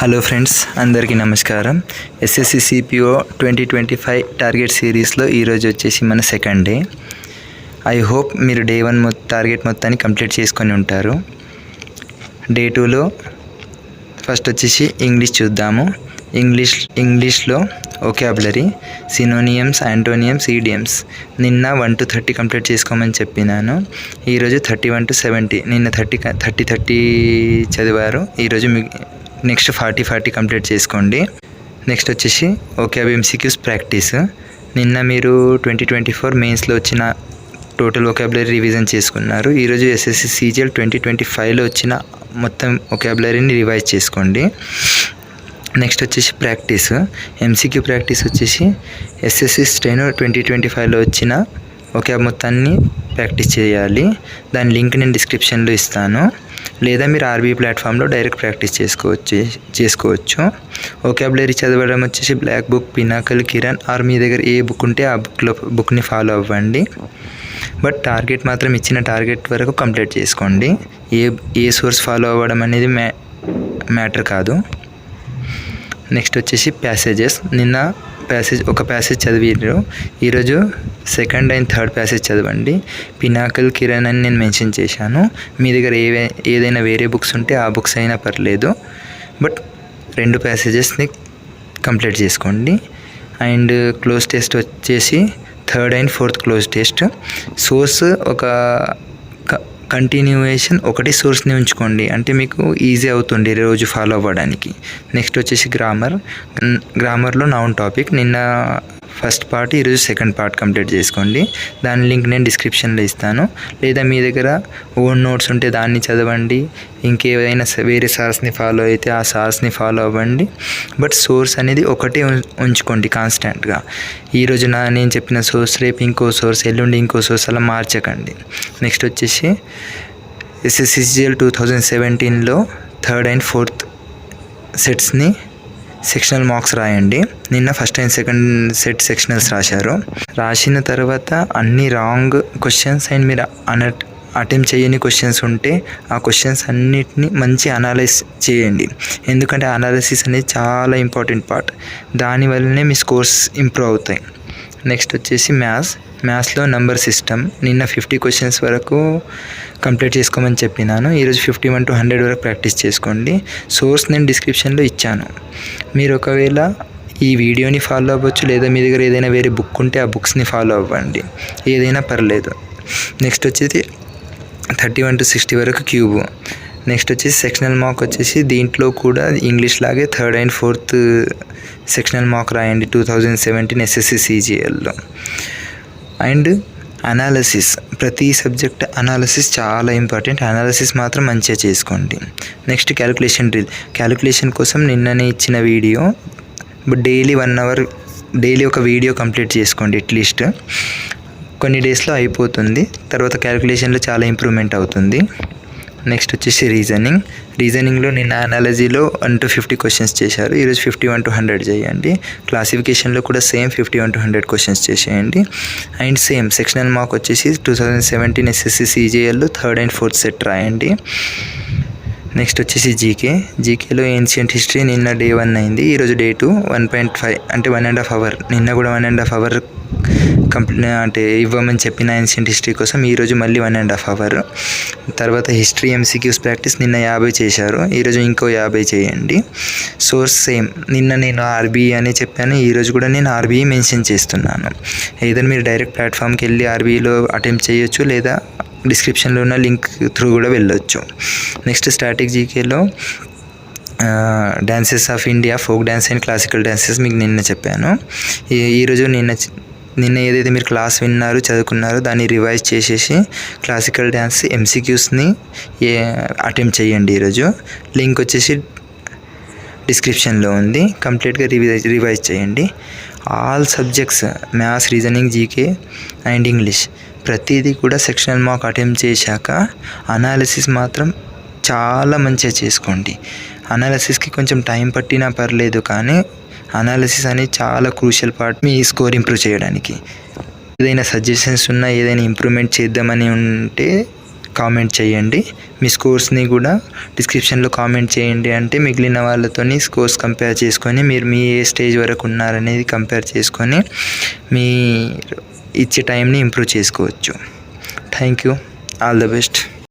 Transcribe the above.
Hello friends, అందరికీ నమస్కారం. SSC CPO 2025 target సిరీస్లో ఈరోజు వచ్చేసి మన సెకండ్ డే. ఐ హోప్ మీరు డే 1 టార్గెట్ మొత్తాన్ని కంప్లీట్ చేసుకొని ఉంటారు. డే 2లో ఫస్ట్ వచ్చేసి ఇంగ్లీష్ చూద్దాము. ఇంగ్లీష్లో వొకాబులరీ, సినోనియమ్స్, యాంటోనియమ్స్, ఈడియమ్స్ నిన్న 1 to 30 కంప్లీట్ చేసుకోమని చెప్పినాను. ఈరోజు 31 to 70. నిన్న 30 చదివారు. ఈరోజు నెక్స్ట్ 40 కంప్లీట్ చేసుకోండి. నెక్స్ట్ వచ్చేసి వొకాబ్ ఎంసీక్యూస్ ప్రాక్టీస్. నిన్న మీరు 2024 మెయిన్స్లో వచ్చిన టోటల్ వొకాబులరీ రివిజన్ చేసుకున్నారు. ఈరోజు ఎస్ఎస్సి సిజిఎల్ 2025లో వచ్చిన మొత్తం వొకాబులరీని రివైజ్ చేసుకోండి. నెక్స్ట్ వచ్చేసి ప్రాక్టీస్, ఎంసీక్యూ ప్రాక్టీస్ వచ్చేసి ఎస్ఎస్సి స్టెనో 2025లో వచ్చిన వొకాబ్ మొత్తాన్ని ప్రాక్టీస్ చేయాలి. దాని లింక్ నేను డిస్క్రిప్షన్లో ఇస్తాను, లేదా మీరు ఆర్బీ ప్లాట్ఫామ్లో డైరెక్ట్ ప్రాక్టీస్ చేసుకోవచ్చు. వొకాబులరీ చదవడం వచ్చేసి black book, Pinnacle, Kiran or మీ దగ్గర ఏ బుక్ ఉంటే ఆ బుక్ని ఫాలో అవ్వండి. బట్ టార్గెట్ మాత్రం ఇచ్చిన టార్గెట్ వరకు కంప్లీట్ చేసుకోండి. ఏ సోర్స్ ఫాలో అవ్వడం అనేది మ్యాటర్ కాదు. నెక్స్ట్ వచ్చేసి ప్యాసేజెస్. నిన్న ఒక ప్యాసేజ్ చదివారు. ఈరోజు సెకండ్ అండ్ థర్డ్ ప్యాసేజ్ చదవండి. పినాకల్, కిరణ్ అని నేను మెన్షన్ చేశాను. మీ దగ్గర ఏదైనా వేరే బుక్స్ ఉంటే ఆ బుక్స్ అయినా పర్లేదు, బట్ 2 ప్యాసేజెస్ని కంప్లీట్ చేసుకోండి. అండ్ క్లోజ్ టెస్ట్ వచ్చేసి third and fourth cloze test. Source ఒక కంటిన్యూయేషన్ ఒకటి సోర్స్ని ఉంచుకోండి, అంటే మీకు ఈజీ అవుతుంది రోజు ఫాలో అవ్వడానికి. నెక్స్ట్ వచ్చేసి గ్రామర్లో నౌన్ టాపిక్. నిన్న ఫస్ట్ పార్ట్, ఈరోజు సెకండ్ పార్ట్ కంప్లీట్ చేసుకోండి. దాని లింక్ నేను డిస్క్రిప్షన్లో ఇస్తాను, లేదా మీ దగ్గర ఓన్ నోట్స్ ఉంటే దాన్ని చదవండి. ఇంకేదైనా వేరే సార్స్ని ఫాలో అయితే ఆ సార్స్ని ఫాలో అవ్వండి. బట్ సోర్స్ అనేది ఒకటే ఉంచుకోండి కాన్స్టెంట్గా. ఈరోజు నేను చెప్పిన సోర్స్ రేపు ఇంకో సోర్స్, ఎల్లుండి ఇంకో సోర్స్, అలా మార్చకండి. నెక్స్ట్ వచ్చేసి ఎస్ఎస్సిజిఎల్ 2017లో థర్డ్ అండ్ ఫోర్త్ సెట్స్ని సెక్షనల్ మార్క్స్ రాయండి. నిన్న first and second set sectionals రాసిన తర్వాత అన్ని రాంగ్ క్వశ్చన్స్ అండ్ మీరు అటెంప్ట్ చేయని క్వశ్చన్స్ ఉంటే ఆ క్వశ్చన్స్ అన్నిటిని మంచి అనాలైజ్ చేయండి. ఎందుకంటే అనాలిసిస్ అనేది చాలా ఇంపార్టెంట్ పార్ట్. దానివల్లనే మీ స్కోర్స్ ఇంప్రూవ్ అవుతాయి. నెక్స్ట్ వచ్చేసి మ్యాథ్స్లో నంబర్ సిస్టమ్. నిన్న 50 క్వశ్చన్స్ వరకు కంప్లీట్ చేసుకోమని చెప్పినాను. ఈరోజు 51 to 100 వరకు ప్రాక్టీస్ చేసుకోండి. సోర్స్ నేను డిస్క్రిప్షన్లో ఇచ్చాను. మీరు ఒకవేళ ఈ వీడియోని ఫాలో అవ్వచ్చు, లేదా మీ దగ్గర ఏదైనా వేరే బుక్ ఉంటే ఆ బుక్స్ని ఫాలో అవ్వండి, ఏదైనా పర్లేదు. నెక్స్ట్ వచ్చేసి 31 to 60 వరకు క్యూబ్. నెక్స్ట్ వచ్చేసి సెక్షనల్ మార్క్ వచ్చేసి దీంట్లో కూడా ఇంగ్లీష్ లాగే third and fourth sectional mark రాయండి 2017 ఎస్ఎస్సి సిజిఎల్లో. అండ్ అనాలిసిస్, ప్రతి సబ్జెక్ట్ అనాలిసిస్ చాలా ఇంపార్టెంట్. అనాలిసిస్ మాత్రం మంచిగా చేసుకోండి. Next calculation drill. క్యాలిక్యులేషన్ కోసం నిన్ననే ఇచ్చిన video, but daily 1 hour daily ఒక వీడియో కంప్లీట్ చేసుకోండి. అట్లీస్ట్ కొన్ని డేస్లో అయిపోతుంది. తర్వాత క్యాలిక్యులేషన్లో చాలా ఇంప్రూవ్మెంట్ అవుతుంది. నెక్స్ట్ వచ్చేసి రీజనింగ్లో నిన్న అనాలజీలో 1 to 50 క్వశ్చన్స్ చేశారు. ఈరోజు 51 to 100 చేయండి. క్లాసిఫికేషన్లో కూడా సేమ్ 51 to 100 క్వశ్చన్స్ చేసేయండి. అండ్ సేమ్ సెక్షనల్ మార్క్ వచ్చేసి 2017 ఎస్ఎస్సి సిజిఎల్లో థర్డ్ అండ్ ఫోర్త్ సెట్ రాయండి. నెక్స్ట్ వచ్చేసి జీకేలో ఏన్షియంట్ హిస్టరీ నిన్న డే 1 అయింది. ఈరోజు డే 2 1.5 అంటే 1.5 hour. నిన్న కూడా 1.5 hour అంటే ఇవ్వమని చెప్పిన ఏన్షియంట్ హిస్టరీ కోసం ఈరోజు మళ్ళీ 1.5 hour. తర్వాత హిస్టరీ ఎంసీక్యూస్ ప్రాక్టీస్ నిన్న 50 చేశారు. ఈరోజు ఇంకో 50 చేయండి. Source same. నిన్న నేను ఆర్బీ అని చెప్పాను, ఈరోజు కూడా నేను ఆర్బీ మెన్షన్ చేస్తున్నాను. ఏదైనా మీరు డైరెక్ట్ ప్లాట్ఫామ్కి వెళ్ళి ఆర్బీలో అటెంప్ట్ చేయొచ్చు, లేదా డిస్క్రిప్షన్లో ఉన్న లింక్ త్రూ కూడా వెళ్ళొచ్చు. నెక్స్ట్ స్టాటిక్ జీకేలో dances of India, folk dance and classical dances మీకు నిన్న చెప్పాను. ఈరోజు నిన్న ఏదైతే మీరు క్లాస్ విన్నారు, చదువుకున్నారో దాన్ని రివైజ్ చేసేసి క్లాసికల్ డ్యాన్స్ ఎంసీక్యూస్ని అటెంప్ట్ చేయండి. ఈరోజు లింక్ వచ్చేసి డిస్క్రిప్షన్లో ఉంది. కంప్లీట్గా రివైజ్ చేయండి. All subjects maths, reasoning, GK and English ప్రతిదీ కూడా సెక్షనల్ మార్క్ అటెంప్ట్ చేశాక అనాలిసిస్ మాత్రం చాలా మంచిగా చేసుకోండి. అనాలిసిస్కి కొంచెం టైం పట్టినా పర్లేదు, కానీ అనాలిసిస్ అనేది చాలా క్రూషియల్ పార్ట్ మీ స్కోర్ ఇంప్రూవ్ చేయడానికి. ఏదైనా సజెషన్స్ ఉన్నా, ఏదైనా ఇంప్రూవ్మెంట్ చేద్దామని ఉంటే కామెంట్ చేయండి. మీ స్కోర్స్ని కూడా డిస్క్రిప్షన్లో కామెంట్ చేయండి. అంటే మిగిలిన వాళ్ళతోని స్కోర్స్ కంపేర్ చేసుకొని మీరు మీ ఏ స్టేజ్ వరకు ఉన్నారనేది కంపేర్ చేసుకొని మీ ఇచ్చే టైంని ఇంప్రూవ్ చేసుకోవచ్చు. Thank you. All the best.